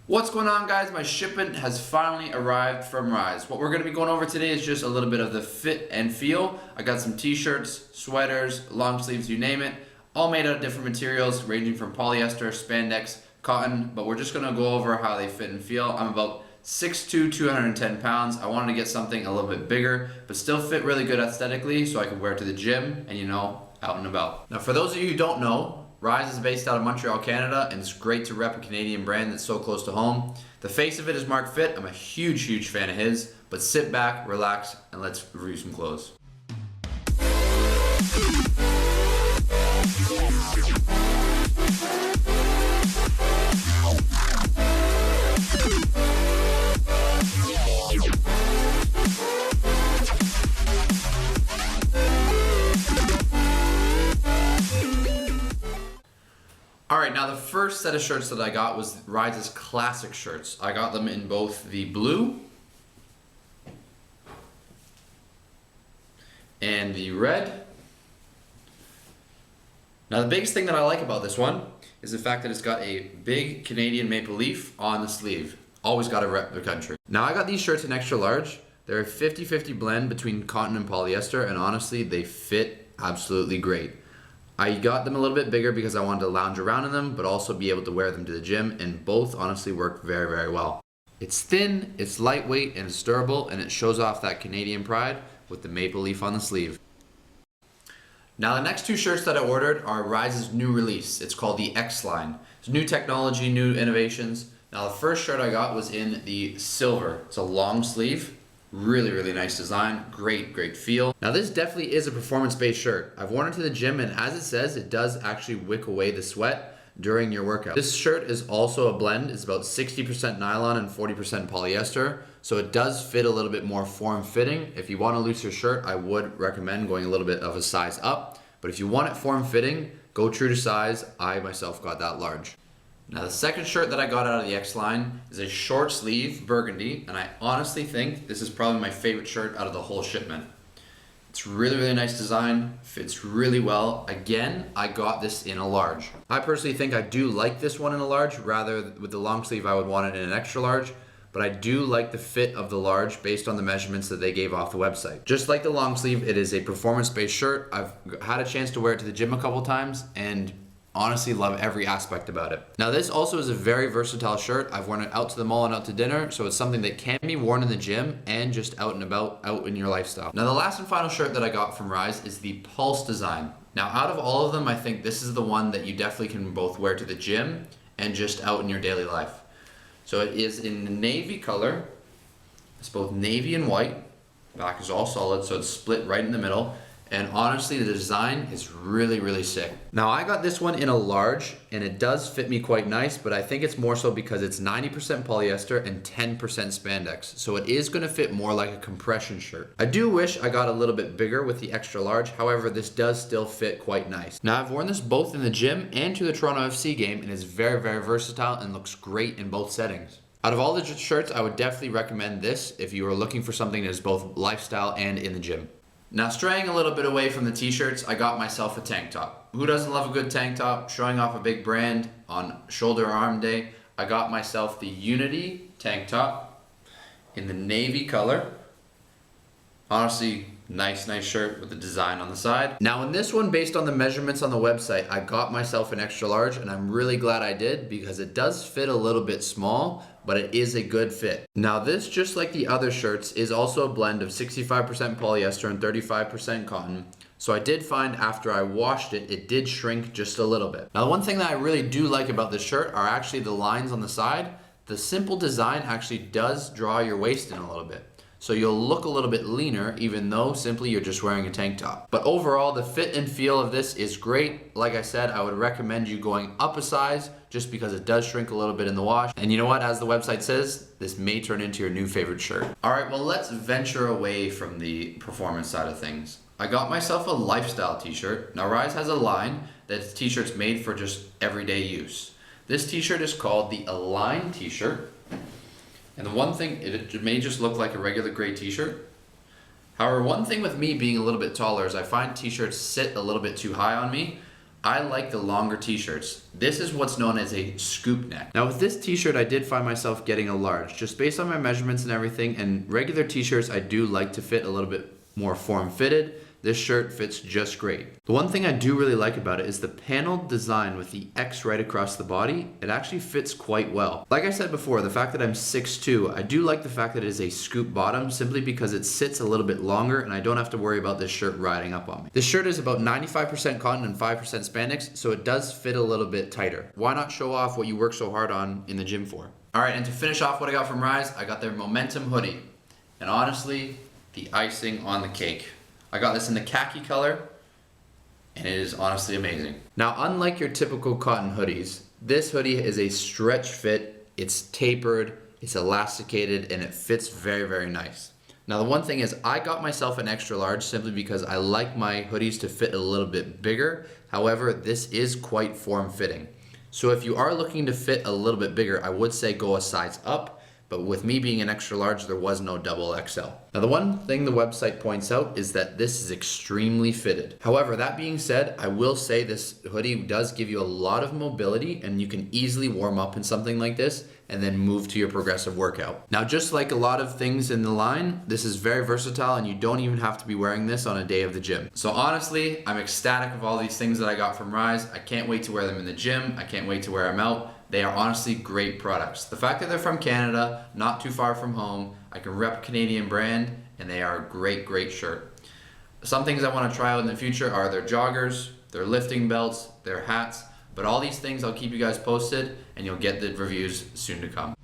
What's going on, guys? My shipment has finally arrived from Rise. What we're going to be going over today is just a little bit of the fit and feel. I got some t-shirts, sweaters, long sleeves, you name it, all made out of different materials ranging from polyester, spandex, cotton, but we're just going to go over how they fit and feel. I'm about 6'2", 210 pounds. I wanted to get something a little bit bigger, but still fit really good aesthetically so I could wear it to the gym and, out and about. Now, for those of you who don't know, Rise is based out of Montreal, Canada, and it's great to rep a Canadian brand that's so close to home. The face of it is Mark Fit. I'm a huge fan of his, but sit back, relax, and let's review some clothes. Alright, now the first set of shirts that I got was Rise's classic shirts. I got them in both the blue and the red. Now the biggest thing that I like about this one is the fact that it's got a big Canadian maple leaf on the sleeve. Always got to rep the country. Now I got these shirts in extra large. They're a 50-50 blend between cotton and polyester, and honestly they fit absolutely great. I got them a little bit bigger because I wanted to lounge around in them, but also be able to wear them to the gym, and both honestly work very well. It's thin, it's lightweight, and it's durable, and it shows off that Canadian pride with the maple leaf on the sleeve. Now the next two shirts that I ordered are Rise's new release. It's called the X line. It's new technology, new innovations. Now the first shirt I got was in the silver. It's a long sleeve. Really nice design, great feel. Now this definitely is a performance-based shirt. I've worn it to the gym, and as it says, it does actually wick away the sweat during your workout. This shirt is also a blend. It's about 60% nylon and 40% polyester, so it does fit a little bit more form-fitting. If you want a looser shirt, I would recommend going a little bit of a size up, but if you want it form-fitting, go true to size. I myself got that large. Now the second shirt that I got out of the X line is a short sleeve burgundy, and I honestly think this is probably my favorite shirt out of the whole shipment. It's really nice design, fits really well. Again, I got this in a large. I personally think I do like this one in a large, rather with the long sleeve I would want it in an extra large, but I do like the fit of the large based on the measurements that they gave off the website. Just like the long sleeve, it is a performance-based shirt. I've had a chance to wear it to the gym a couple times, and honestly love every aspect about it. Now this also is a very versatile shirt. I've worn it out to the mall and out to dinner, so it's something that can be worn in the gym and just out and about, out in your lifestyle. Now the last and final shirt that I got from Rise is the Pulse design. Now out of all of them, I think this is the one that you definitely can both wear to the gym and just out in your daily life. So it is in the navy color. It's both navy and white. Back is all solid, so it's split right in the middle. And honestly, the design is really sick. Now I got this one in a large, and it does fit me quite nice, but I think it's more so because it's 90% polyester and 10% spandex. So it is gonna fit more like a compression shirt. I do wish I got a little bit bigger with the extra large. However, this does still fit quite nice. Now I've worn this both in the gym and to the Toronto FC game, and it's very versatile and looks great in both settings. Out of all the shirts, I would definitely recommend this if you are looking for something that is both lifestyle and in the gym. Now straying a little bit away from the t-shirts, I got myself a tank top. Who doesn't love a good tank top? Showing off a big brand on shoulder arm day. I got myself the Unity tank top in the navy color. Honestly, nice shirt with the design on the side. Now in this one, based on the measurements on the website, I got myself an extra large, and I'm really glad I did because it does fit a little bit small, but it is a good fit. Now this, just like the other shirts, is also a blend of 65% polyester and 35% cotton. So I did find after I washed it, it did shrink just a little bit. Now the one thing that I really do like about this shirt are actually the lines on the side. The simple design actually does draw your waist in a little bit. So you'll look a little bit leaner even though simply you're just wearing a tank top. But overall, the fit and feel of this is great. Like I said, I would recommend you going up a size just because it does shrink a little bit in the wash. And you know what, as the website says, this may turn into your new favorite shirt. All right, well, let's venture away from the performance side of things. I got myself a lifestyle t-shirt. Now Rise has a line that's t-shirts made for just everyday use. This t-shirt is called the Align t-shirt. And the one thing, it may just look like a regular gray t-shirt. However, one thing with me being a little bit taller is I find t-shirts sit a little bit too high on me. I like the longer t-shirts. This is what's known as a scoop neck. Now with this t-shirt, I did find myself getting a large, just based on my measurements and everything, and regular t-shirts I do like to fit a little bit more form-fitted. This shirt fits just great. The one thing I do really like about it is the paneled design with the X right across the body. It actually fits quite well. Like I said before, the fact that I'm 6'2", I do like the fact that it is a scoop bottom simply because it sits a little bit longer and I don't have to worry about this shirt riding up on me. This shirt is about 95% cotton and 5% spandex, so it does fit a little bit tighter. Why not show off what you work so hard on in the gym for? All right, and to finish off what I got from Rise, I got their Momentum hoodie. And honestly, the icing on the cake. I got this in the khaki color, and it is honestly amazing. Now, unlike your typical cotton hoodies, this hoodie is a stretch fit, it's tapered, it's elasticated, and it fits very, very nice. Now, the one thing is I got myself an extra large simply because I like my hoodies to fit a little bit bigger. However, this is quite form-fitting. So if you are looking to fit a little bit bigger, I would say go a size up. But with me being an extra large, there was no double XL. Now the one thing the website points out is that this is extremely fitted. However, that being said, I will say this hoodie does give you a lot of mobility and you can easily warm up in something like this and then move to your progressive workout. Now just like a lot of things in the line, this is very versatile and you don't even have to be wearing this on a day of the gym. So honestly, I'm ecstatic of all these things that I got from Rise. I can't wait to wear them in the gym. I can't wait to wear them out. They are honestly great products. The fact that they're from Canada, not too far from home, I can rep Canadian brand, and they are a great, great shirt. Some things I want to try out in the future are their joggers, their lifting belts, their hats, but all these things I'll keep you guys posted, and you'll get the reviews soon to come.